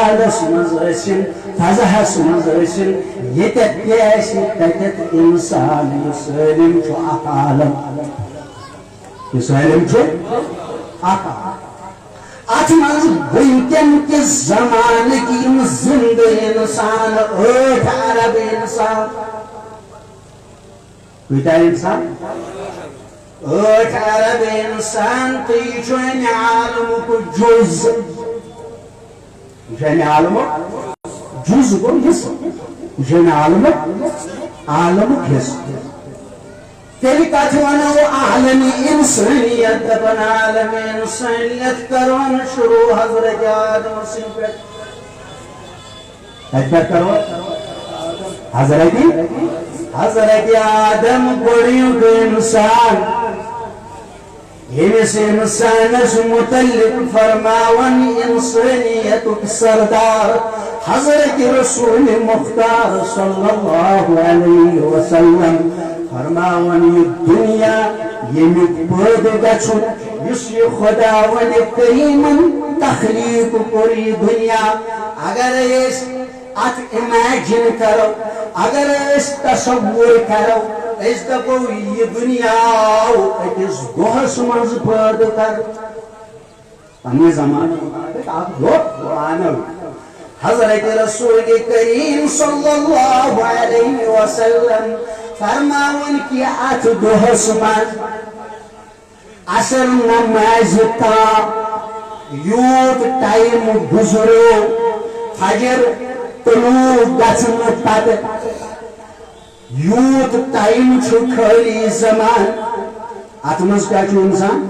جنگالس مزرسن فضحس مزرسن یتت پیسی تتت انسان یسالم چو عالم یسالم چو عالم اتمنز ونکن کس زمان کی زند انسان اوٹ عرب انسان کوئیتا انسان اوٹ عرب انسان تیچوین عالم کو جز جن عالم جز کو حصہ جن عالم حصہ تیلی کاتوانا و عالم انسانیت دبن عالم انسانیت کرون شروع حضرت آدم سنپت اجبت کرون حضرت آدم بڑیوں کے انسان یمس انسانس متعلق فرماون انسانیت سردار حضرت رسول مختار صلی اللہ علیہ وسلم فرماون یہ دنیا یمیک پید گچھن یس یہ خداوند کریمن تخلیق کری دنیا اگر اس ات امیجن کرو اگر اس تصور کرو اس دپو یہ دنیا اکس گوہس منز پید کر پنی زمانے آپ لوگ آنو حضرت رسول کریم صلی اللہ علیہ وسلم فرماون کی ات دہس من اثر نماز تا یوت ٹائم گزرو فجر طلوع گژھن پتہ یوت ٹائم چھُ خٲلی زمان ات منٛز کیٛاہ چھُ انسان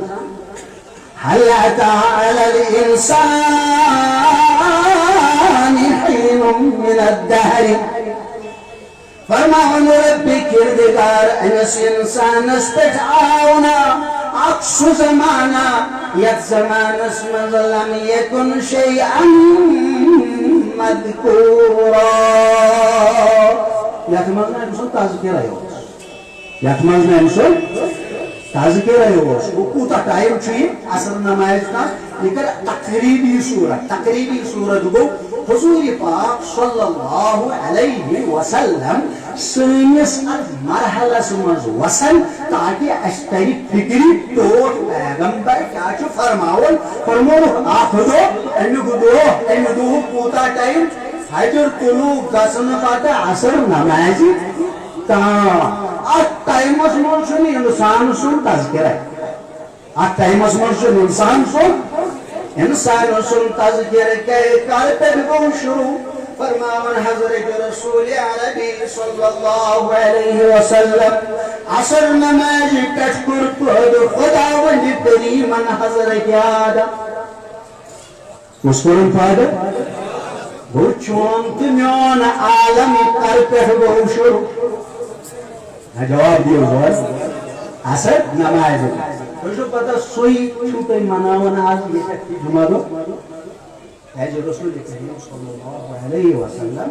هل أتى على الإنسان حين من الدهر فرماون رب کردگار انس انسان استجعاونا عکس زمانا یت زمانس من لم يكن شيئا مذكورا یت من امسون تذکرہ یت من امسون تذکرہ وہ کوتا ٹائم چھ اثر نماز کا یہ کر تقریبی صورت گو حضور پاک صلی اللہ علیہ وسلم سنس مرحلس مز وصل تاکہ اشتری فکری توٹ پیغمبر کیا چھ فرماون فرمون آخدو امی دو کوتا ٹائم فجر طلوع گژھن پتہ عصر نمازی تا ات ٹائمس من چھ انسان سن تذکرہ ات ٹائمس من چھ انسان سن تذکرہ کر پہ گو شروع فرماون حضرت رسول عربی صلی اللہ علیہ وسلم عصر نماز پہ پد خداوند کریمن حضرت آدم کس کورن پد گو چون تو میون عالم کر پہ گو شروع جواب دیو بس اثر نماز تو پتہ سوئی چھوٹے مناون آج یہ تک جمعہ دو حج رسول کریم صلی اللہ علیہ وسلم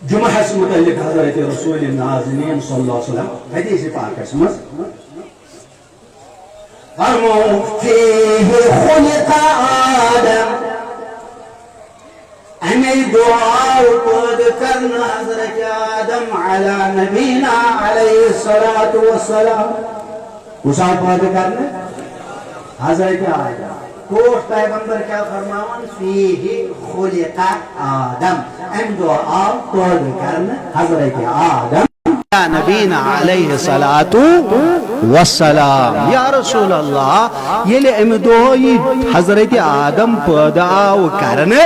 جمعہ سے متعلق حضرت رسول ناظرین صلی اللہ علیہ وسلم حدیث پاک اسمس فرمو فیہ خلق آدم امی دعا پد کرنا حضرت آدم علی نبینا علیہ السلام کسا پد کرنا حضرت آدم کوٹ پیغمبر کیا فرماون فیہ خلق آدم ام دعا پد کرنا حضرت آدم نبینا علیہ السلام یا رسول اللہ یلی امی دعائی حضرت آدم پیدا آو کرنے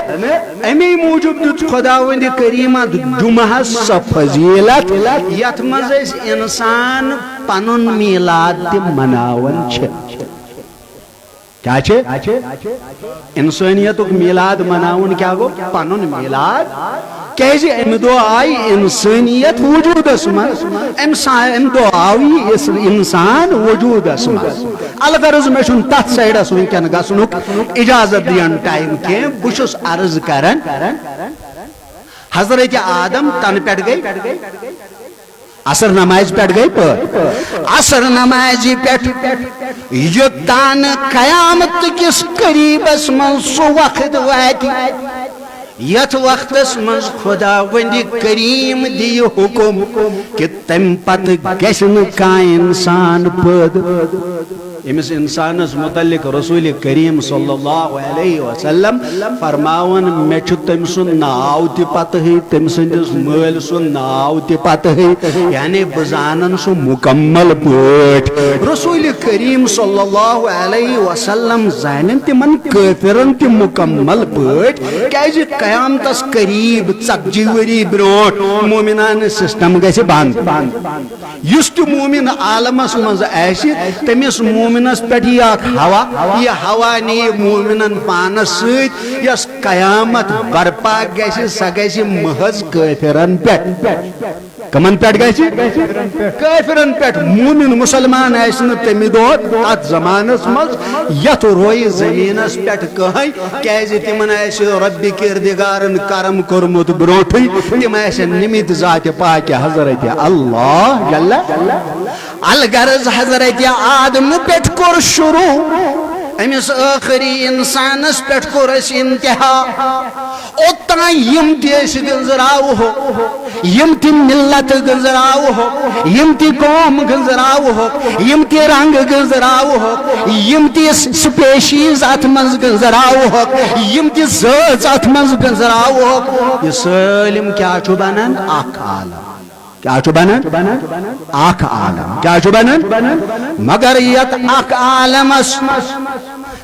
امی موجب دت خداوند کریمہ جمعہ سا فضیلت یت مز انسان پنن میلاد تی مناون چھ کیا چھ انسانیت میلاد مناون کیا گو پنن میلاد کیسے ام دو آئی انسانیت وجود اسمن ام دو آئی انسان وجود اسمن الغرض میں شن تت سائڈ اس ونکن گژھنک اجازت دین ٹائم کی بشس عرض کرن حضرت آدم تن پٹ گئی عصر نماز پیٹ گئی عصر نماز پیٹ یوتان قیامت کس قریبس من سو وقت وات یت وقتس مز خدا وند کریم دی حکم کہ تم پت گژھِ نہٕ کانٛہہ انسان پد امس انسانس متعلق رسول کریم صلی اللہ علیہ وسلم فرماون مے چھ تم سن ناو تہ پتہ تم سندس مل سن ناو تہ پتہ یعنی بزانن سو مکمل پٲٹھۍ رسول کریم صلی اللہ علیہ وسلم زانن تمن کافرن تہ مکمل پٲٹھۍ کیازِ قیامتس قریب ژتجی ؤری برونٹھ مومنان سسٹم گژھِ بند یس تہ مومن عالمس مز آسہِ تمس مومنس پہ ہوا یہ ہوا نی مومنن پانس ست یس قیامت برپا گژھِ سہ گژھِ محض کافرن پہ کمن پہ کافرن پہ مومن مسلمان آسہِ نہٕ تمہِ دۄہ ات زمانس مز یتھ روی زمینس پہ کہین کیازِ تمن آسہِ رب کردگارن کرم کورمُت برونٹھٕے تم آسن نمت ذات پاک حضرت اللہ جل الغرض حضرت آدم پہ کور شروع امس آخری انسانس پہ کور اس انتہا اوتان یم تہ گنزراو ہو یم تہ ملت گنزراو ہو یم تہ قوم گنزراو ہو یم تہ رنگ گنزراو ہو یم تہ سپیشیز ات منز گنزراو ہو یم تہ ذات ات منز گنزراو ہو یہ سالم کیا چھ بنان اکھ عالم کیا چھ بنان اکھ عالم کیا چھ بنان مگر یت اکھ عالمس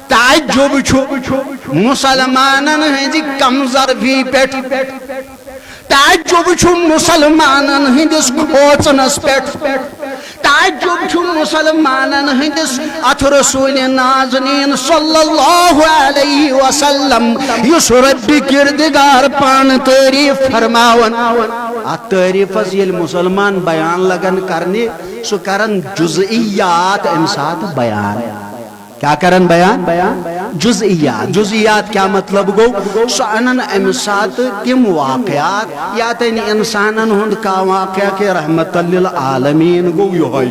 تعجب چھ مسلمانن ہندی کم ظرفی پیٹھ تعجب چھ مسلمانن ہندس کھوچنس پیٹھ تعجب چھ مسلمانن ہندس ات رسول نازنین صلی اللہ علیہ وسلم یس رب کردگار پان تعریف فرماون ات تعریفس یل مسلمان بیان لگن کرنے سو کرن جزئیات امسات بیان کیا کرن بیان جزئیات جزئیات کیا مطلب گو سو انن امسات تم واقعات یا تین انسانن ہند کا واقعہ کے رحمت للعالمین گو یہوئی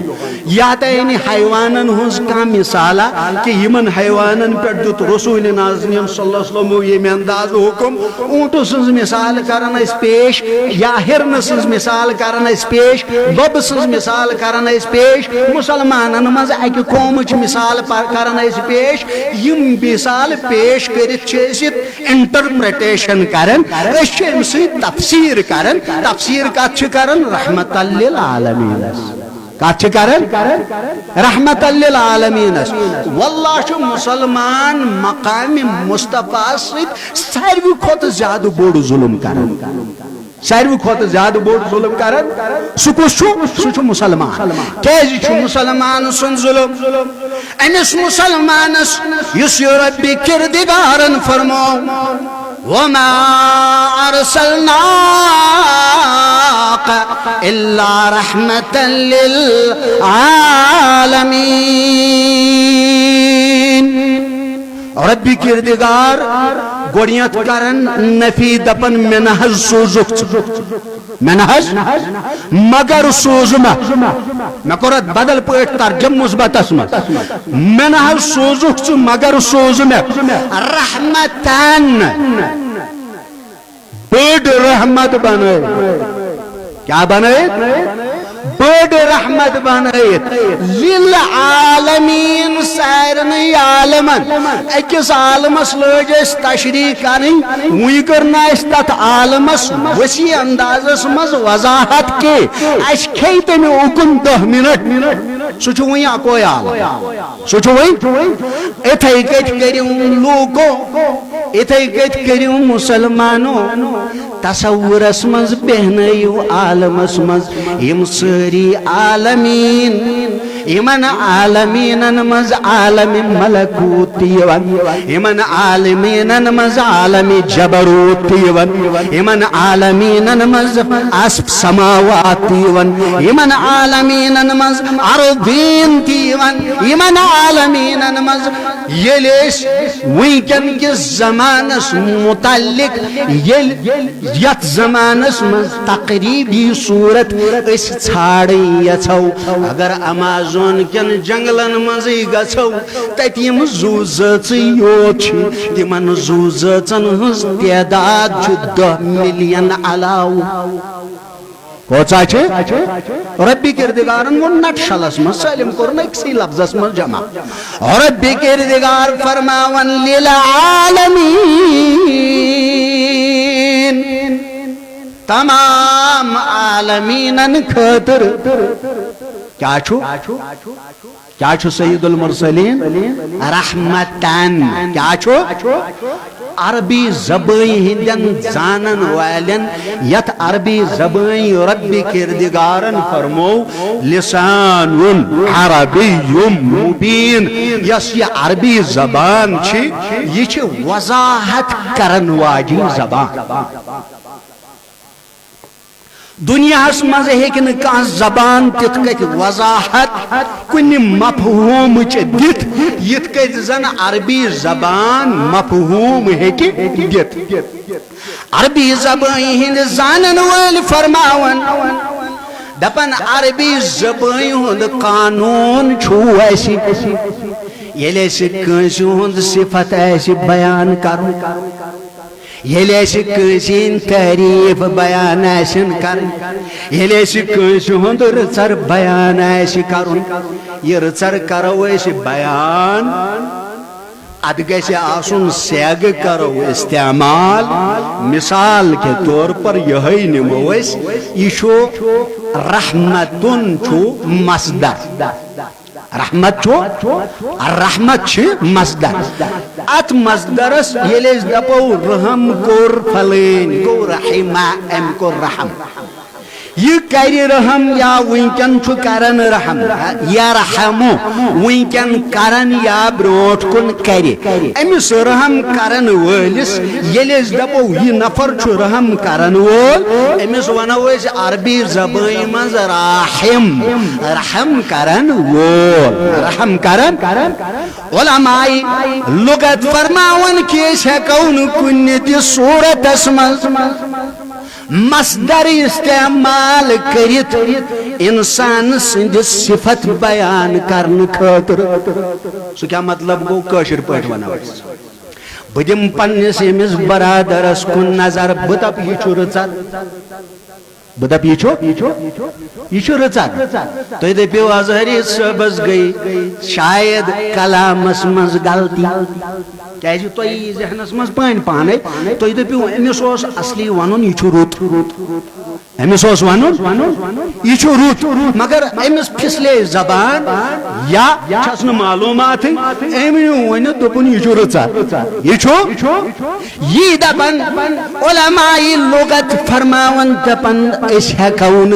یا تین حیوانن ہنز کا مثالا کہ یمن حیوانن پر دت رسول نازنین صلی اللہ علیہ وسلم یہ انداز حکم اونٹو سنز مثال کرن اس پیش یا ہرن سنز مثال کرن اس پیش بب سنز مثال کرن اس پیش مسلمانن مز اکی قومچ مثال کرن اس پیش یم مثال پیش کرت انٹرپریٹیشن کرن اس امسی تفسیر کرن تفسیر کت کرن رحمت للعالمین کت کرن رحمت للعالمین واللہ چھ مسلمان مقام مصطفیٰ ست ساروی کھوت زیادہ بوڑ ظلم کرن ساروی کھوت زیادہ بوڑ ظلم کرن سہ کس چھ مسلمان کیازِ چھ مسلمان سن ظلم امس مسلمانس یس رب کردگارن فرمو وما ارسلناک الا رحمتا للعالمین رب کردگار گوڑیت کرن نفی دپن منحج سوزک منحج مگر سوزمہ میں کرت بدل پٲٹھۍ ترجم مثبت اسمت منحج سوزک مگر سوزمہ رحمتن بڑ رحمت بنائے کیا بنائے بڑ رحمت بنائت للعالمین سارنی عالمن اکس عالمس لوج اس تشریح کریں وی کرنا اس تت عالمس وسیع اندازس مز وضاحت کے اس کھیتے میں اکن 10 منٹ سوچو وی اکوئی عالم سوچو وی اتھائی کت کریوں لوگوں اتھائی کت کریوں مسلمانوں تصور اسمز بہنیو عالم اسمز یم سری عالمین یمن عالمینن مز عالم ملکوت یوان یمن عالمینن مز عالم جبروت یوان یمن عالمینن مز اسب سماوات یوان یمن عالمینن مز ارضین یوان یمن عالمینن مز یلیش وینکن کس زمانس متعلق یت زمانس مز تقریبی صورت اس ژھاڑیں یژھو اگر امازون کن جنگلن مزی گژھو تتہ یم زو زٲژٕ یوت چھ تمن زو زٲژن ہنز تعداد چھ 10 ملین علاوہ کوچا چھ رب کردگارن وون نٹ شلس من سالم کورن اکسی لفظس من جمع رب کردگار فرماون للعالمین تمام عالمینن خاطر کیا چھو سید المرسلین رحمتن کیا چھو عربی زبان ہندن زانن والن یت عربی زبان رب کردگارن فرمو لسان عربی مبین یس یہ عربی زبان چھ یہ چھ وضاحت کرن واجی زبان دنیا اس مزے ہے کہ نکاح زبان تتکت وضاحت کنی مفہوم چھ دیت یتکت زن عربی زبان مفہوم ہے کہ دیت عربی زبان ہند زانن وال فرماون دپن عربی زبان ہند قانون چھو ایسی یلی ایسی کنسی ہند صفت ایسی بیان کرو یلی ایسی کنسین تعریف بیان ایسن کرن یلی ایسی کنسی ہند رچر بیان ایسی کرن یہ رچر کرو ایسی بیان اد گیسے آسن سیگ کرو استعمال مثال کے طور پر یہی نمویس یہ شو رحمتن چھو مصدر رحمت چھو رحمت چھ مصدر ات مصدرس یلیس دپو رحم کور فلین کو رحمہ ام کو رحم یہ کری رحم یا وینکن چھو کرن رحم یا رحمو وینکن کرن یا بروٹ کن کری امس رحم کرن ولس یلیس دپو یہ نفر چھو رحم کرن ول امس ونو اس عربی زبان مز راحم رحم کرن ول رحم کرن علماء لغت فرماون کیس ہے کون کنیتی صورت اسمز مصدر استعمال کرت انسان سند صفت بیان کرن خاطر سو کیا مطلب گو کاشر پاٹ ونو بدم پنس امس برادرس کن نظر بدپ یہ چھو رچر بدپ یہ چھو رچر تو یہ پیو ازہری صبح گئی شاید کلامس مز غلطی کیازِ تو یہ ذہنس مز پان پانے تو یہ پیو امس اوس اصلی ونن یہ چھو روت امس اوس ونن یہ چھو روت مگر امس پھسلے زبان یا چھس نہ معلومات امنو ون دپن یہ چھو رچر یہ چھو یہ دپن علماء لغت فرماون دپن اس ہیکون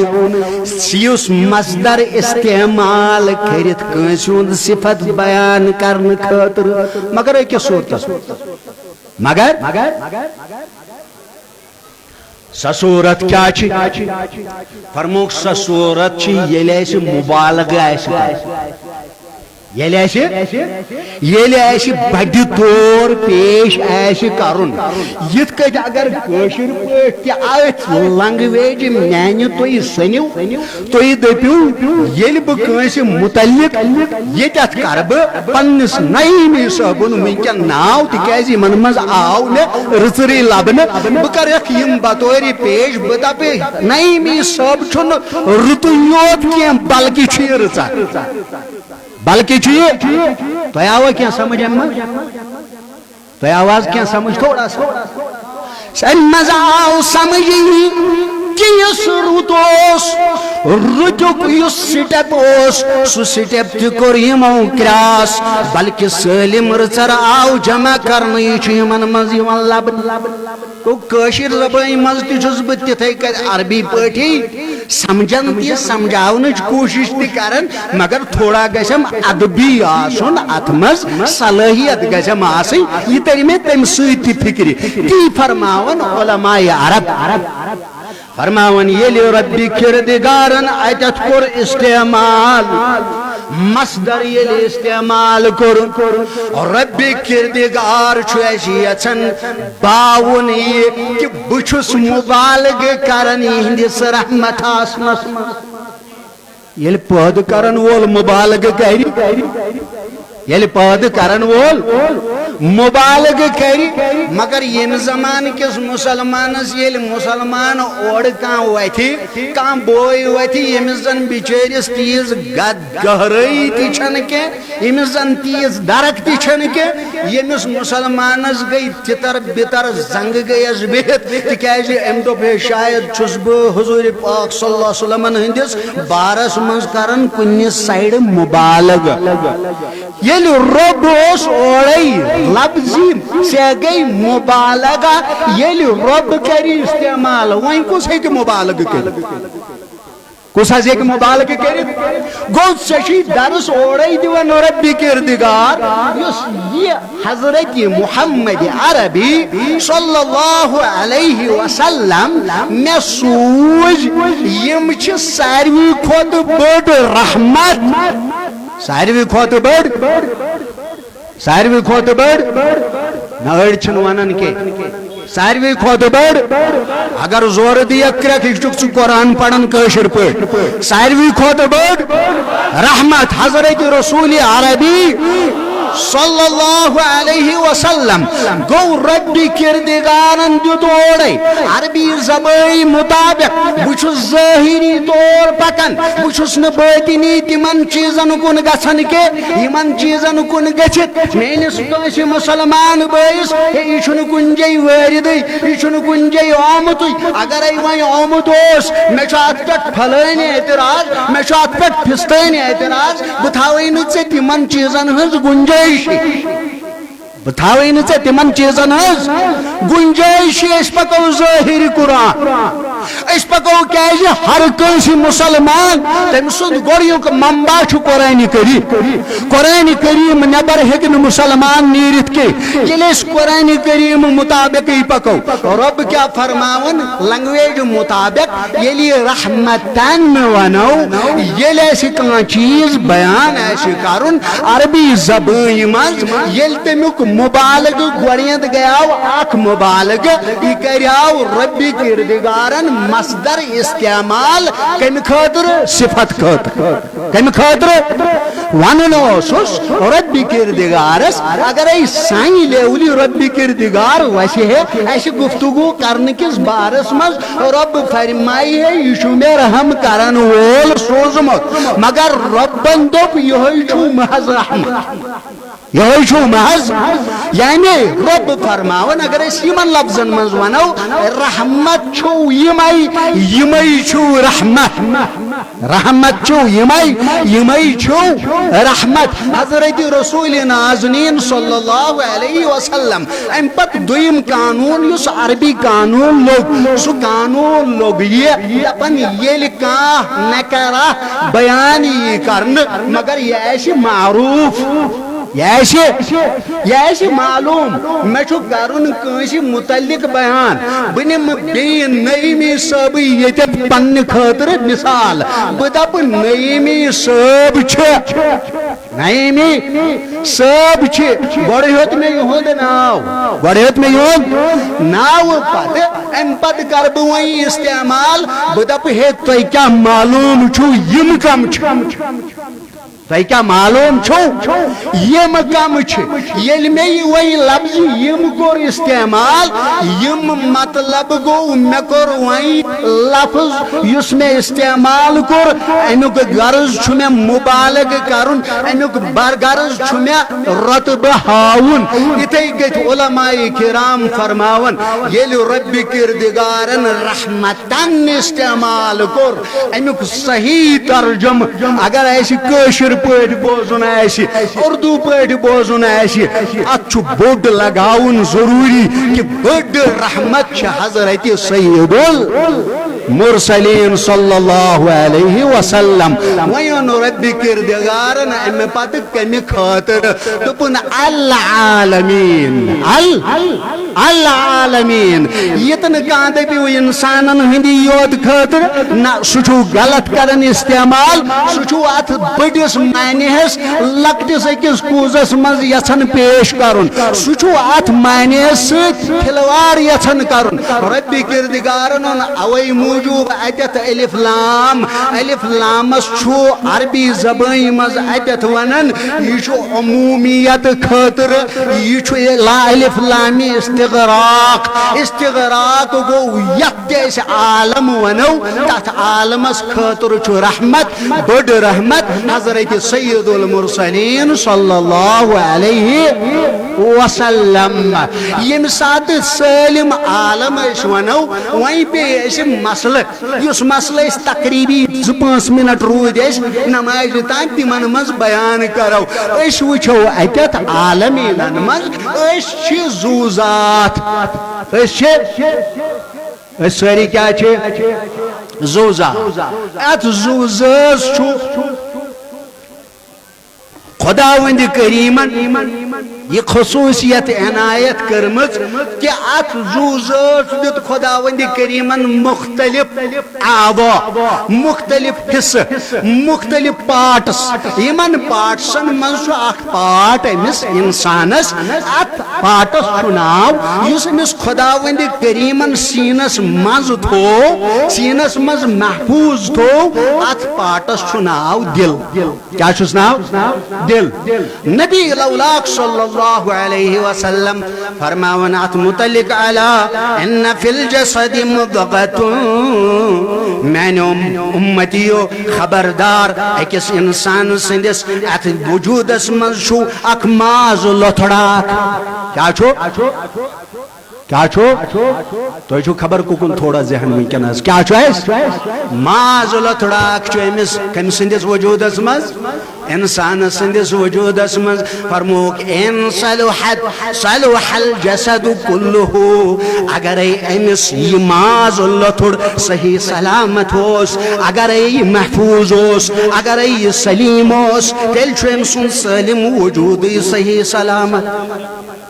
سیوس مصدر استعمال کرت کانسی ہند صفت بیان کرن خاطر مگر اکس صورت مگر سا صورت کیا چھ فرموک سا صورت چھ یلی ایسی مبالغ ایسی یلی ایسی بڑی طور پیش ایسی کرن یت کت اگر کاشر پاٹھ آت لنگویج میانہ تھی سنو تھی دپو یل بانسی متعلق یت کر پنس نعیمی صٲبن ونکن ناو تکیاز یمن مز آو نہ رژری لبنہ بہ کرکھ یم بطور پیش بہ دپ نعیمی صٲب چھن رتو یوت کی بلکہ چھ یہ رژر بلکہ چھ تو آوا کیا سمجھ اما تو آواز کیا سمجھ تھوڑا سا مزہ آو سمجھ کہ اس روتوس رتک اس سٹیپ اس سو سٹیپ تکر یمو کراس بلکہ سالم رچر آو جمع کرنی چیمن مز یمن لبن کو کاشر زبان مز تجھس بہ تتھے کر عربی پاٹھی سمجھن تی سمجھاونچ کوشش تی کرن مگر تھوڑا گژھم ادبی آسن ات مز صلاحیت گژھم آسن یہ تری میں تم سۭتۍ فکر تی فرماون علماء عرب فرماون یلی ربی کردگارن اتت کور استعمال مصدر یلی استعمال کر ربی کردگار چھو ایسی یچن باون یہ کہ بچھس مبالغ کرن ہندس رحمت آسمس یلی پہد کرن وول مبالغ کری یلی پہد کرن وول مبالغ کری مگر یم زمان کس مسلمانس یل مسلمان اور کان ویتھی کان بوئی ویتھی یمس زن بچیرس تیز گہرائی تی چھن کے یمس زن تیز درک تی چھن کے یمس مسلمانس گئی تتر بتر زنگ گئی از بہت تکیازی ام دو پہ شاید چھس حضور پاک صلی اللہ علیہ وسلم ہندس بارس منز کرن کنی سائیڈ مبالغ یل رب اس اوڑی لفظی سے گئی مبالغہ یل رب کری استعمال وہیں کس ہے کہ مبالغ کری کس ہے کہ مبالغ کری گو سشی درس اوڑی دیوان ربی کردگار یہ حضرت محمد عربی صلی اللہ علیہ وسلم میں سوج یم چھ ساروی کھوت بڑ رحمت ساروی کھوت بڑ نڑ چھن ونن کے ساروی کھوت بڑ اگر زور دیا کرک ہچک قرآن پڑھن کشر پہ ساروی کھوت بڑ رحمت حضرت رسول عربی صلی اللہ علیہ وسلم گو ربی کردگارن دیت اوڑے عربی زبائی مطابق بچھس ظاہری طور پکن بچھس نباتنی تمن چیزن کن گسن کے یمن چیزن کن گچت مینس کسی مسلمان بائیس یہ چھن کنجی واردی یہ چھن کنجی آمتی اگر ایوان آمت ہوس میں چاہت پٹ پھلائن اعتراض میں چاہت پٹ پھستین اعتراض بتھاوئی نچے تمن چیزن ہز گنجی بتاوئی نچے تمن چیزن ہز گنجائش اس پکو ظاہر قرآن اس پکو کیازِ ہر کنسی مسلمان تم سند گوڑیوک منبع چھو قرآن کریم نبر ہکن مسلمان نیرت کے یل اس قرآن کریم مطابق ہی پکو رب کیا فرماون لنگویج مطابق یلی رحمتن ونو یل ایسی کان چیز بیان ایسی کرن عربی زبان مز یل تمیک مبالغ گوڑیت گیاو آکھ مبالغ یہ کریاو ربی کردگارن مصدر استعمال کم خاطر صفت خاطر کم خاطر وننو سوس ربی کردگارس اگر ای سائیں لیولی ربی کردگار ویسے ہے ایسی گفتگو کرنے کس بارس مز رب فرمائی ہے یشو میں رحم کرن وول سوزمت مگر ربن دوپ یہی چھو محض رحمت یہ چھو محض یعنی رب فرماون اگر اس یمن لفظن منز ونو رحمت چھو یمائی چھو رحمت رحمت چھو یمائی چھو رحمت حضرت رسول نازنین صلی اللہ علیہ وسلم ام پت دویم قانون یس عربی قانون لوگ سو قانون لوگ یہ اپن یہ لکھا نکرہ بیانی کرن مگر یہ ایسی معروف یہ ایسی معلوم میں چھو کرن کنسی متعلق بیان بنیم بین نئیمی صاحبی یہ تے پن خاطر مثال بدب نئیمی صاحب چھ نئیمی صاحب چھ گوڑیت میں یہود ناو پت ام پت کربوئی استعمال بدب ہے تو کیا معلوم چھو یم کم چھ تو کیا معلوم چھو یم کم چھ یل میں وہی لفظ یم کور استعمال یم مطلب گو میں کور وہی لفظ یس میں استعمال کور امیک غرض چھو میں مبالغ کرن امیک برغرض چھو میں رتب ہاون اتے گیت علماء کرام فرماون یل رب کردگارن رحمتن استعمال کور امیک صحیح ترجم اگر ایسی کشر پٲٹھۍ بوزُن آسہِ اردو پٲٹھۍ بوزُن آسہِ اتھ چھُ بوٚڑ لگاوُن ضروٗری کہ بٔڑ رحمت چھِ حضرت سید مرسلین صلی اللہ علیہ وسلم وین ربی کردگارن امی پتہ کمی خاطر دپن العالمین العالمین یتن کان دپیو انسانن ہندی یوت خاطر نا سچو غلط کرن استعمال سچو ات بڑس معنیس لکٹس اکس کوزس مز یژھن پیش کرن سچو ات معنیس کھلوار یژھن کرن ربی کردگارن اوی موجوب اتت الف لامس چھو عربی زبان مز اتت ونن یہ عمومیت خاطر یہ لا الف لامی استغراق گو یت عالم ونو تحت عالمس خاطر چھو رحمت بڑ رحمت حضرت سید المرسلین صلی اللہ علیہ وسلم یم سات سالم عالم ونو وہیں پہ مسئلہ اس مسئلہ تقریبی 2-5 منٹ رود نماز تان تمن مز بیان کرو اس وچھو اتت عالمین مز زوزات ساری کیا زوزا ات زوزس چھو خداوند کریمن یہ خصوصیت عنایت کرمت کہ ات زوزس دیت خداوند کریمن مختلف اعضاء مختلف حصہ مختلف پارٹس یمن پارٹسن مز اخ پارٹ امس انسانس ات پارٹس چھو ناو یس امس خداوند کریمن سینس مز تھو سینس مز محفوظ تھو ات پارٹس چھو ناو دل کیا چھس ناو دل نبی الاولاق صلی اللہ علیہ وسلم فرماون ات متعلق علی ان فی الجسد مضغۃ میں امتیو خبردار اکس انسان سندس ات وجودس مز چھو اک ماز لتھڑا کیا چھو کیا چھو تو چھو خبر کن تھوڑا ذہن ونکس کیا چھو ماز لتھڑا چھو امس کم سندس وجودس مز انسان سندس وجودس مز فرموک ان صلح الجسد کلہ اگر امس یہ ماز لتھڑ صحیح سلامت ہوس اگر یہ محفوظ ہوس اگر یہ سلیم ہوس تیل چھو ام سن سالم وجود صحیح سلامت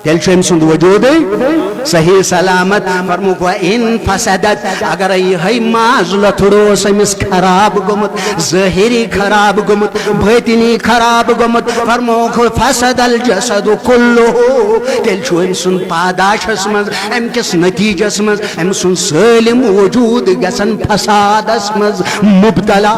تیل چھو ام سن وجود صحیح سلامت فرموک ان فسدت اگر یہ ماز لتھڑوس امس خراب گمت ظاہری خراب گمت باطنی خراب گمت فرموک فسد الجسد کلہ تیل چھو ام سن پاداشس مز ام کس نتیجس مز ام سن سالم وجود گسن فسادس مز مبتلا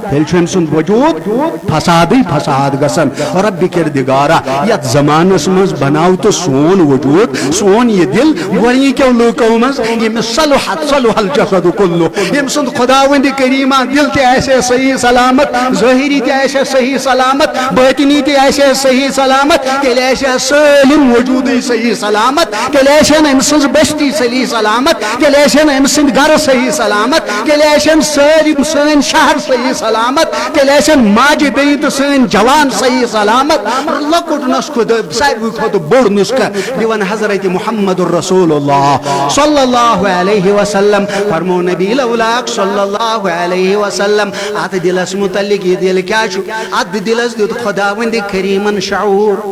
تیل چھو ام سن وجود فساد گسن رب کردگارا یت زمانس مز بناو تو سون وجود سون یہ دل گوڑی کیوں لوکو مز یہ صلح الجسد کلو یہ سند خداوند کریمہ دل تے ایسے صحیح سلامت ظاہری تے ایسے صحیح سلامت باطنی تے ایسے صحیح سلامت تیل ایسے سالم وجودی صحیح سلامت تیل ایسے امسند بستی صحیح سلامت تیل ایسے امسند گھر صحیح سلامت تیل ایسے سالم سن شہر صحیح سلامت تیل ایسے ماج بیت سن جوان صحیح سلامت لکٹ نسخ ساروی کھت بوڑ نسخ دیوان حضرت محمد الرسول اللہ صلی اللہ علیہ وسلم فرمو نبی الاولاق صلی اللہ علیہ وسلم آت دلس متعلق یہ دل کیا چھو آت دلس دیت خداوند کریمن شعور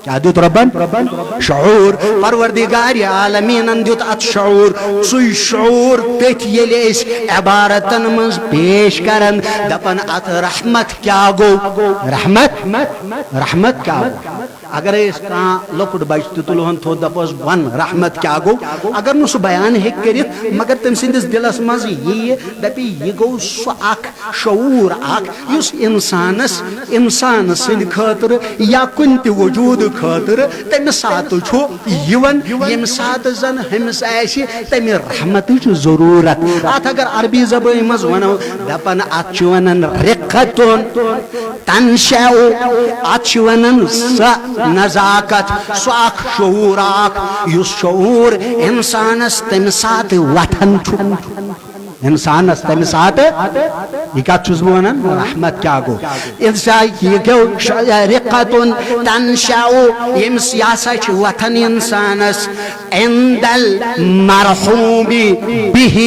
کیا دیت ربن شعور پروردگار عالمین دیت ات شعور سوی شعور تیت یلی اس عبارتن منز پیش کرن دپن ات رحمت کیا گو رحمت کیا گو اگر اس کان لکٹ بچت تلوہن تھو دپوس ون رحمت کیا گو اگر نو سو بیان ہے کرت مگر تم سندس دلس مز یہ دپی یہ گو سو اک شعور اک یس انسان سند خاطر یا کنت وجود خاطر تم سات چھو یون یم سات زن ہمس ایسی تم رحمت ضرورت ات اگر عربی زبان مز ونو دپن ات چونن رقتون تنشعو ات چونن نزاکت سو اخ شعور اخ یس شعور انسانس تم سات وطن چھو انسان تمہ سات یہ کت چھس بہ ونان رحمت کیا گو انسان یہ گو رقت تنشأ یمس یہ ہسا وتھان انسانس عند المرحوم به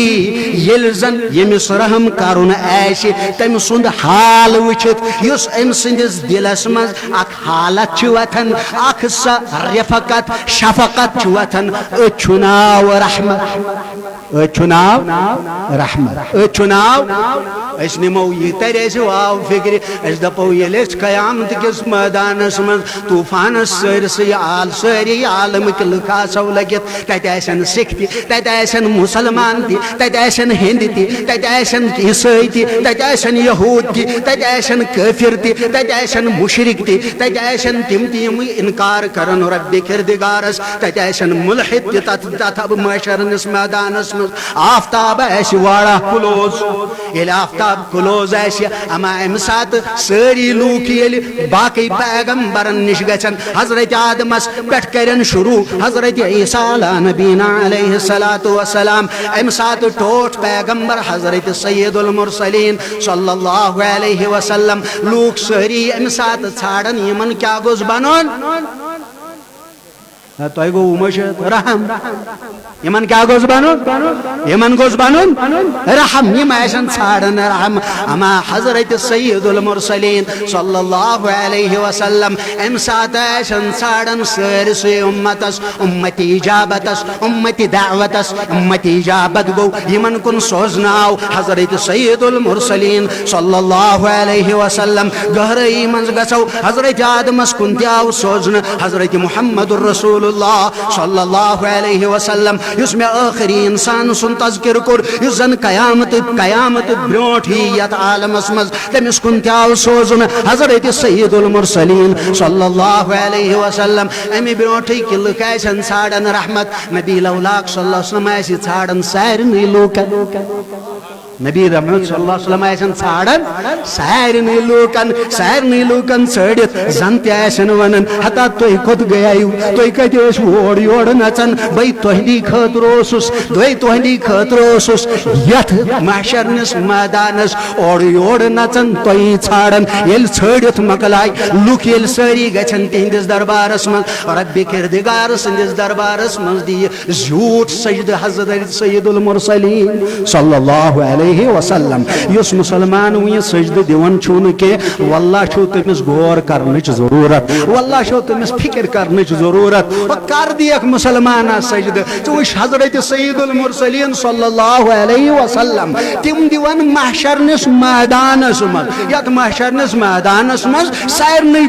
یل زن یمس رحم کرن آسہ تم سند حال وچھت یس ام سندس دلس مز اک حالت چھ وتھان اک سا رفقت شفقت چھ وتھان اچھ ناو رحمت اچھ ناو رحمت اچھ ناو اس نمو یہ ترے سے واو فکر اس دپو یہ لیس قیامت کس میدانس من طوفان سرسی آل سری عالم کی لکھا سو لگت تیت ایسن سکھ تی تیت ایسن مسلمان تی تیت ایسن ہند تی تیت ایسن عیسائی تی تیت ایسن یہود تی تیت ایسن کافر تی تیت ایسن مشرک تی تیت ایسن تم تیم انکار کرن رب کردگارس تیت ایسن ملحد تی تتب معشرنس میدانس من آفتاب ایسی وارا کلوز یل آفتاب کلوز ایسی اما امسات سری لوک یل باقی پیغمبرن نش گچن حضرت آدمس پٹ کرن شروع حضرت عیسیٰ علیہ نبینا علیہ السلام امسات ٹوٹ پیغمبر حضرت سید المرسلین صلی اللہ علیہ وسلم لوک سری امسات ژھاڑن یمن کیا گوز بنون تو گو مشت رحم یمن کیا گوز بنون یمن گوز بنون رحم یم ایسن ژھاڑن رحم اما حضرت سید المرسلین صلی اللہ علیہ وسلم امسات ایسن ژھاڑن سرسی امتس امتی اجابتس امتی دعوتس امتی اجابت گو یمن کن سوزناو حضرت سید المرسلین صلی اللہ علیہ وسلم گہرائی منز گسو حضرت آدمس کن تیاو سوزن حضرت محمد الرسول اللہ صلی اللہ علیہ وسلم اس میں آخری انسان سن تذکر کر اس زن قیامت بروٹ ہی یت عالم اسمز تمس کن تیاو سوزن حضرت سید المرسلین صلی اللہ علیہ وسلم امی بروٹ ہی کل کیسن ژھاڑن رحمت نبی لولاک صلی اللہ علیہ وسلم ایسی ژھاڑن سارنی لوکن نبی رحمت صلی اللہ علیہ وسلم ایسن ژھاڑن سارنی لوکن ژھڑت زن تہ ایسن ونن ہتا تھی کت گیو تھی کت اور یور نچن بھائی تہندی خاطر اوسس یت محشرنس میدانس اور یور نچن تھی ژھاڑن یل ژھڑت مکلائے لوک یل ساری گچھن تہندس دربارس من رب کردگار سندس دربارس من دی زیوٹ سجد حضرت سید المرسلین صلی اللہ علیہ وسلم یس مسلمان وی سجد دیون چھون کے واللہ چھو تمس غور کرنچ ضرورت واللہ چھو تمس فکر کرنچ ضرورت کر دیکھ مسلمان سجد چوش حضرت سید المرسلین صلی اللہ علیہ وسلم تم دیون محشرنس میدانس مز یت محشرنس میدانس مز سارنی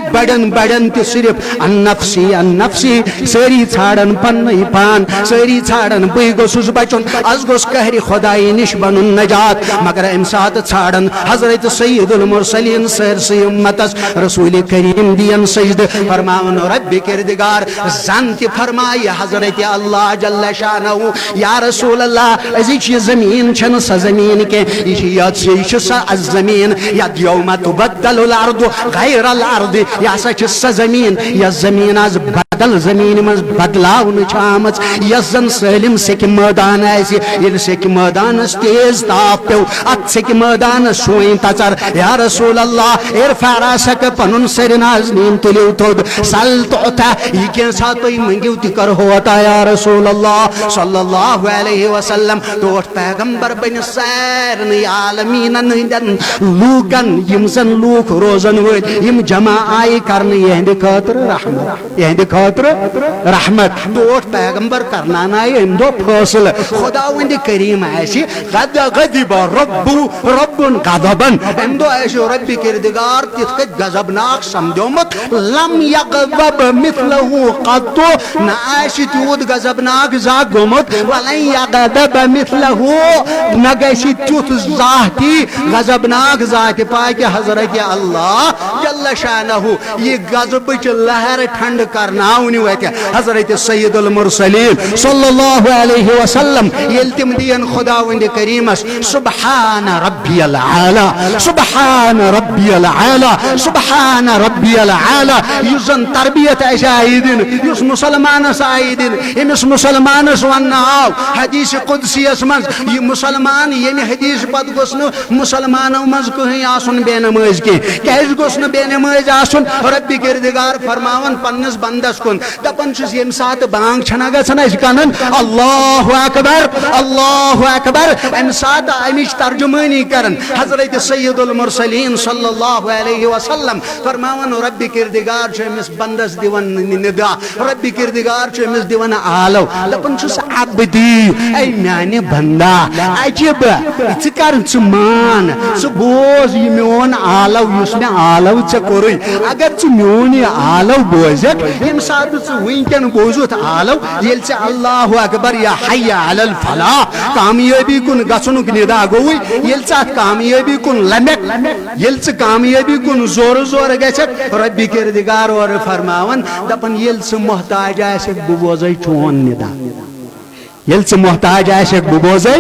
بڑن تی صرف النفسی ساری ژھاڑن پنی پان ساری ژھاڑن بی گوسس بچن از گوس قہر خدائی نش بنن نجات مگر امسات ژھاڑن حضرت سید المرسلین سرسی امتس رسول کریم دین سجد فرماون رب کردگار زنت فرمائی حضرت اللہ جل شانہ یا رسول اللہ ازیچ یہ زمین چھن سا زمین کے یہ سا الزمین ید یوم تبدل الارض غیر الارض یا سا سا زمین یا زمین از بدل زمین مز بدلاون چھامت یا زن سلم سک میدان ایسی یہ سک میدان تیز تاپ پیو ات سک میدان سوئیں تچر یا رسول اللہ ارفع راسک پنن سر نازنین تلیو تود سل توتا یہ کیا ساتوئی منگیو تکر ہوتا یا رسول اللہ صلی اللہ علیہ وسلم توٹ پیغمبر بن سارنی عالمین ہندن لوکن یم زن لوک روزن ہوئی یم جمع آئی کرنی یہند خاطر رحمت یہند خاطر رحمت توٹ پیغمبر کرنا نائی اندو فاصل خداوند کریم ایسی قد غضب رب غضبن اندو ایسی رب کردگار تتکت غضبناک سمجھومت لم یغضب مثلہو قدو نا ایسی تیود غضبناک زاگ گمت ولن یغضب مثلہو نگیسی تیوت ذاتی غضبناک ذات پاک حضرت اللہ جل شانہ یہ غضب چ لہر ٹھنڈ کرنا ناو نیوت حضرت سید المرسلین صلی اللہ علیہ وسلم یل تم دین خداوند کریمس سبحان ربی العالی سبحان ربی العالی سبحان ربی العالی یزن تربیت اشاہدین یس مسلمانس آئیدین امس مسلمانس وناو حدیث قدسی اسمز یہ مسلمان یمی حدیث پت گوسن مسلمانو مز کہیں آسن بے نماز کی کیس گوسن بے نماز آسن رب کردگار فرماون پنس بندس کن دپن چھس یم سات بانگ چھنا گژھن اس کنن اللہ اکبر ام سات امچ ترجمانی کرن حضرت سید المرسلین صلی اللہ علیہ وسلم فرماون رب کردگار چھ امس بندس دیون ندا رب کردگار چھ امس دیون آلو دپن چھس عبدی اے میانی بندہ عجب ثکر مان بوز یہ میون آلو اس میں آلو ورئی اگر میون یہ آلو بوزت یم سات ونکن بوزت آلو یل اللہ اکبر یا حی علی الفلاح کامیابی کن گھنک ندا گوئی یل کامیابی کن لمک یل کامیابی کن زور زور گھت رب کردگار اور فرماون دپن یل محتاج آسک بہ بوزے چون ندا یل محتاج آسک بہ بوزے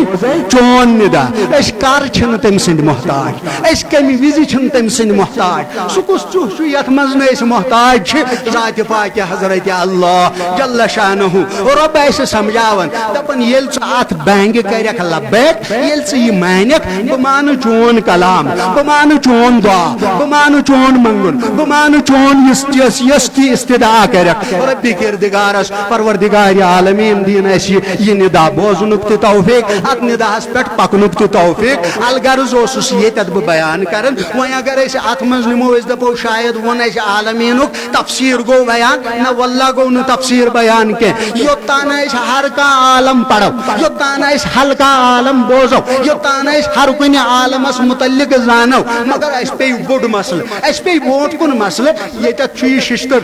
چون ندا اس کر چھن تم سند محتاج اس کمی وزی چھن تم سند محتاج سہ کس چھ یت مز اس محتاج ذات پاک حضرت اللہ جل شانہ رب اس سمجھاون دپن یل ات بینگ کرک لبیک یل یہ مانک بہ مان چون کلام بہ مان چون دعا بہ مان چون منگن بہ مان چون یس تہ استدعا کرک رب کردگارس پروردگار عالمین دین اس یہ ندا بوزنک تہ توفیق ات نداس پہ پکنک تہ توفیق الغرض اوسس یتت بہ بیان کرن وۄنۍ اگر اس ات منٛز نمو أسۍ دپو شاید وون اس عالمینک تفسیر گو بیان نہ واللہ گو نہ تفسیر بیان کینٛہہ یوٚتانۍ أسۍ ہر کانٛہہ عالم پرو یوٚتانۍ أسۍ ہلکا عالم بوزو یوٚتانۍ أسۍ ہر کُنہِ عالمس متعلق زانو مگر اس پے بوٚڑ مسلہٕ اس پے برونٛٹھ کُن مسلہٕ ییٚتٮ۪تھ چھُ یہِ ششتٕر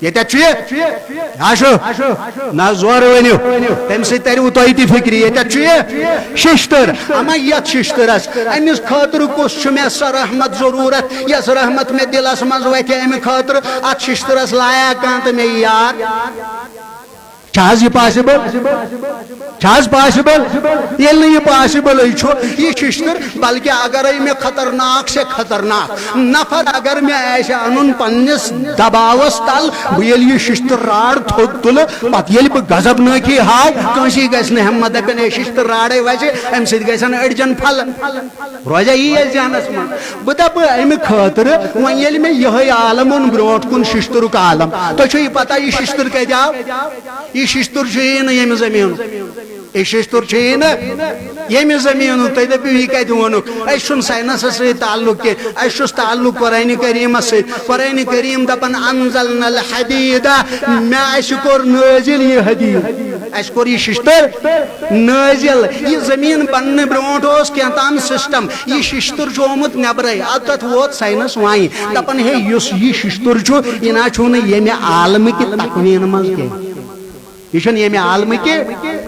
ییٚتٮ۪تھ چھُ یہِ نہ زورٕ ؤنِو تمہِ سۭتۍ ترِوٕ تۄہہِ تہِ فکرِ ییٚتٮ۪تھ چھُ یہِ ششتٕر اما یتھ ششتٕرس أمِس خٲطرٕ کُس چھُ مےٚ سۄ رحمت ضروٗرت یۄس رحمت مےٚ دلس منٛز وتھِ امہِ خٲطرٕ اتھ ششتٕرس لایق کانٛہہ تہٕ مےٚ یار چھاز یہ پاسبل یل یہ پاسبل یہ ششتر بلکہ اگر میں خطرناک سے خطرناک نفر اگر میں ایسے ان پنس دباوس تل بل یہ ششتر راڑ تھوت تل پتہ یل بہ غضب ناکی ہاو کنسی گھن ہمت دپن اے ششتر راڑے ویسے ام سید گھن اڑجن پھل روزہ یہ ذہنس من بہ دپ امہ خاطر وۄنۍ ییٚلہِ مےٚ یِہوٚے عالم اوٚن برونٛٹھ کُن ششترُک عالم تۄہہِ چھو یہ پتہ یہ ششتر کتہِ آو یہ ششتر چھ یم زمین یہ ششتر چھ یم زمین تھی دپو یہ کت وونک اس سائنس سی تعلق کی اس تعلق قرآن کریمس سی قرآن کریم دپان انزلنا الحدید میں کور نازل یہ حدید اس کور یہ ششتر نازل یہ زمین بننے برونٹ اس کی تام سسٹم یہ ششتر چومت نبرے اتت ووت سائنس وائیں دپان ہے یہ ششتر چو یہ نا چھو یہ عالم کی تکوین مز کی یہ یمہ عالم کے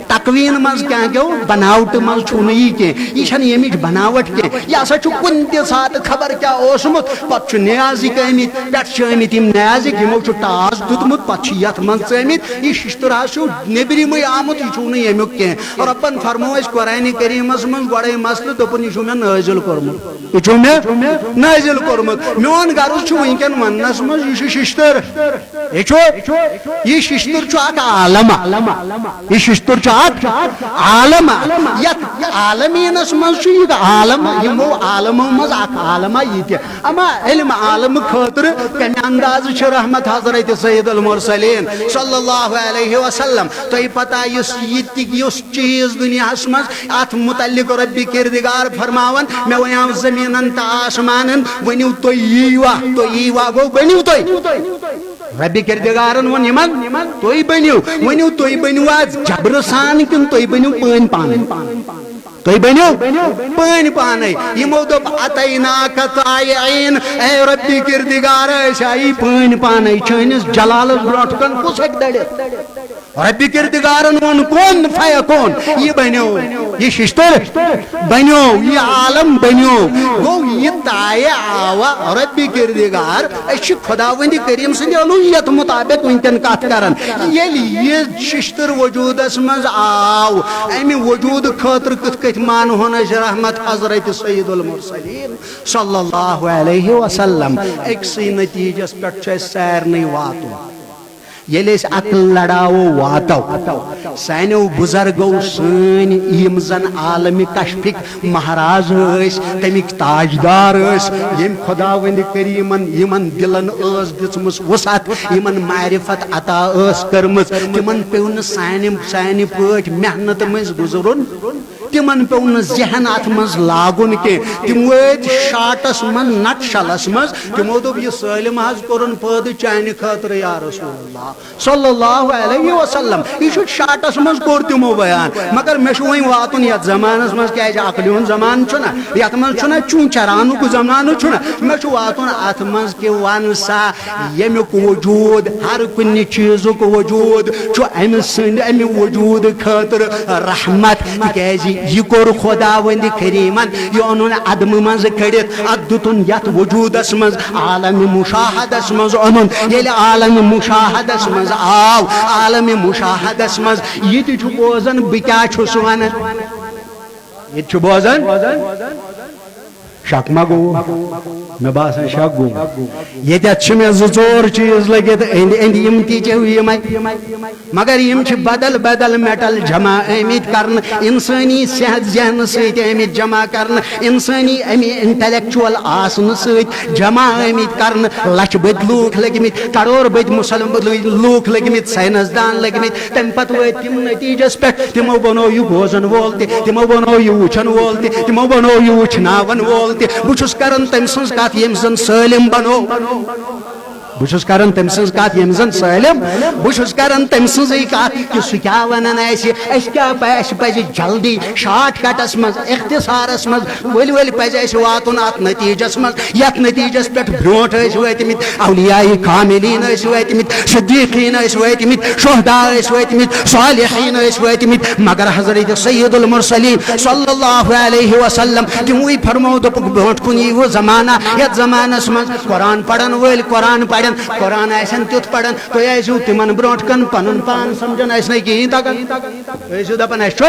تکوین مز کیا گو بناوٹ مز چھو یہ یمچ بناوٹ کی یہ سا کن تہ سات خبر کیا اوسمت پتہ نیازک آمت پہ آمت نیازک یمو ٹاس دتمت پتہ یت من ژمت یہ ششتر نبرم آمت یہ چھو یمیک کی ربن فرمو اس قرآن کریمس من گوڑے مسئلہ دپن یہ میں نازل کورمت یہ میں نازل کورمت میون غرض ونکن ونس مز یہ ششتر یہ ششتر اک عالم یہ ششتر عالم یت عالمینس مز عالم یمو عالمو مز اک عالم یہ اما علم عالم خاطر کمہ انداز رحمت حضرت سید المرسلین صلی اللہ علیہ وسلم تھی پتہ اس چیز دنیا مز ات متعلق رب کردگار فرماون میں ونیو زمینن تو آسمانن ونیو تھی وا گو بنیو تھی رب کردگارن ون یمن تھی بنیو ونیو تھی بنیو آج جبر سان کن تھی بنیو پان پانے تھی بنیو پان پانے یمو دپ اتیناک طائعین اے رب کردگار آئی پان پانے چانس جلالس برونٹ کن کس ہیک دڑت رب کردگارن ون کون فیکون یہ بنیو یہ ششتر بنیو یہ عالم بنیو گو یہ تائے آوا رب کردگار اچھ خداوند کریم سند الوہیت مطابق ونکن کت کرن یلی یہ ششتر وجود اسمز آو امی وجود خاطر کت کت مان ہونا رحمت حضرت سید المرسلین صلی اللہ علیہ وسلم اکسی نتیجس پہ سارنی واتو یل عقل لڑاو واتو سانو بزرگو سن یم زن عالم کشفک مہراز تمک تاجدار یم خداوند کریمن یمن دلن دژمٕژ وسعت یمن معرفت عطا کرمٕژ تمن پیو سانہِ پٲٹھۍ محنت مز گزرن تمن پیو ذہن ات مز لاگن کی تم وت شاٹس من نٹ شلس مز تمو دب یہ سالم حض کورن پید چانہ خاطر یا رسول اللہ صلی اللہ علیہ وسلم یہ شاٹس مز کور تمو بیان مگر مے وی واتن یت زمانس مز کیا عقلی ہند زمان چھنا یت مز چھنا چون چرانک زمانہ چھنا مے واتن ات مز کہ ون سا یمیک وجود ہر کن چیزک وجود امہ سند امہ وجود خاطر رحمت تکیازِ یہ کور خداوند کریمن یہ اون عدم مز کڑت ات دتن یت وجودس مز عالم مشاہدس مز اون یل عالم مشاہدس مز آو عالم مشاہدس مز یہ تہ بوزن بہ کیا چھس ون یہ بوزن شک ما گو میں باسان شک گو یہ میں زور چیز لگت یم تیم مگر یم بدل بدل میٹل جمع آمت کرن انسانی صحت ذہن ست آمت جمع کرن انسانی امی انٹلیکچوئل آسن ست جمع آمت کرن لچھ بد لوک لگمت کروڑ بد مسلم لوک لگمت سائنسدان لگمت تم پتہ وٲتۍ تم نتیجس پہ تمو بنو یہ بوزن وول تہ تمو بنو یہ وچھن وول تہ تمو بنو یہ وچھناون وول تہ بہٕ کران تم سن کت یم زن سالم بنو بہٕ کران تم سن کت یم زن سالم بہٕ کران تم سن کت کہ سہ کیا ونان کیا پزِ جلدی شارٹ کٹس مز اختصارس مز ول ول پزِ واتن ات نتیجس مز یت نتیجس پہ برونٹ وٲتمٕتۍ اولیاء کاملین وٲتمٕتۍ صدیقین وٲتمٕتۍ شہداء وٲتمٕتۍ صالحین وٲتمٕتۍ مگر حضرت سید المرسلین صلی اللہ علیہ وسلم تموی فرمو دوٚپُکھ برونٹ کن یی زمانہ یت زمانس مز قرآن پرن ول قرآن پرن قرآن آسن تیت پڑھن تو آسو تمن برونٹ کن پنن پان سمجھن آس نہ کہین تگان آسو دپان اس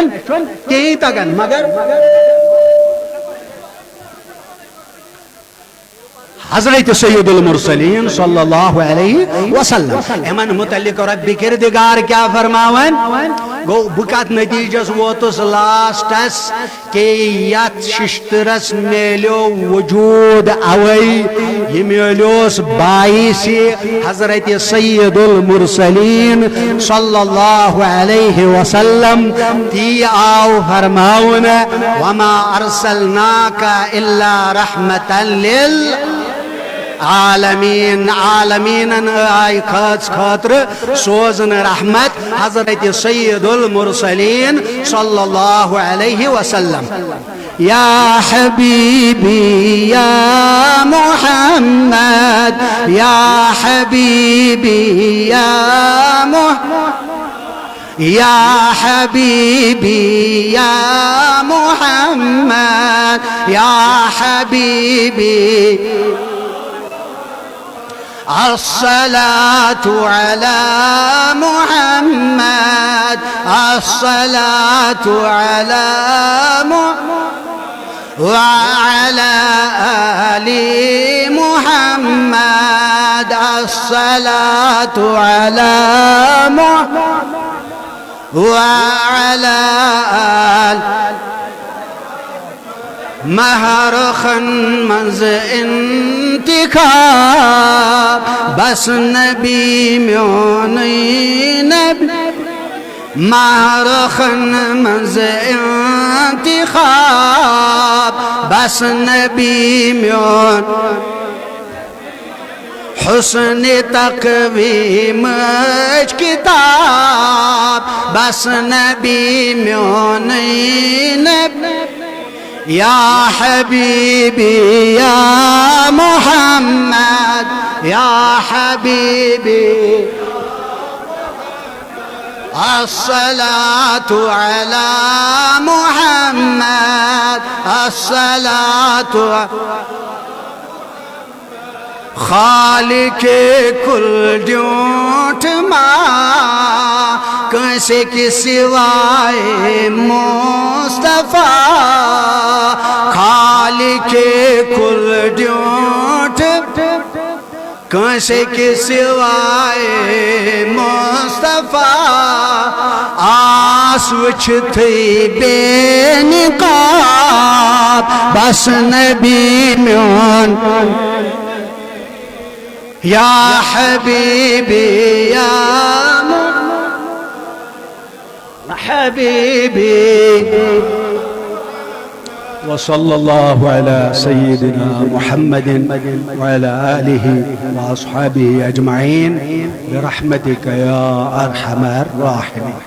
کہین تگان مگر حضرت سید المرسلین صلی اللہ علیہ وسلم امن متعلق رب کردگار کیا فرماون گو بکت نتیجس ووتس لاسٹس کہ یت ششترس میلیو وجود اوئی یہ میلیوس باعث حضرت سید المرسلین صلی اللہ علیہ وسلم تی آو فرماون وما ارسلناک الا رحمتا عالمین عالمین آئی خاطر سوزن رحمت حضرت سید المرسلین صلی اللہ علیہ وسلم یا حبیبی یا محمد یا حبیبی یا محمد یا حبیبی یا محمد یا حبیبی الصلاة على محمد الصلاة على محمد وعلى آل محمد الصلاة على محمد وعلى آل مہرخن منز انتخاب بس نبی میونی نبی مہرخن منز انتخاب بس نبی میون حسن تقویم کتاب بس نبی میونی نبی یا حبیبی یا محمد یا حبیبی الصلاة على محمد الصلاة خالق کل ڈیوٹ ماں کیسے کی سوائے مصطفیٰ خالق کل ڈیوٹ کیسے کی سوائے مصطفیٰ آس وچھتی بے نقاب بس نبی میون یا حبیبی یا حبیبی وصلى الله على سيدنا محمد وعلى آله وأصحابه أجمعين برحمتك يا أرحم الراحمين.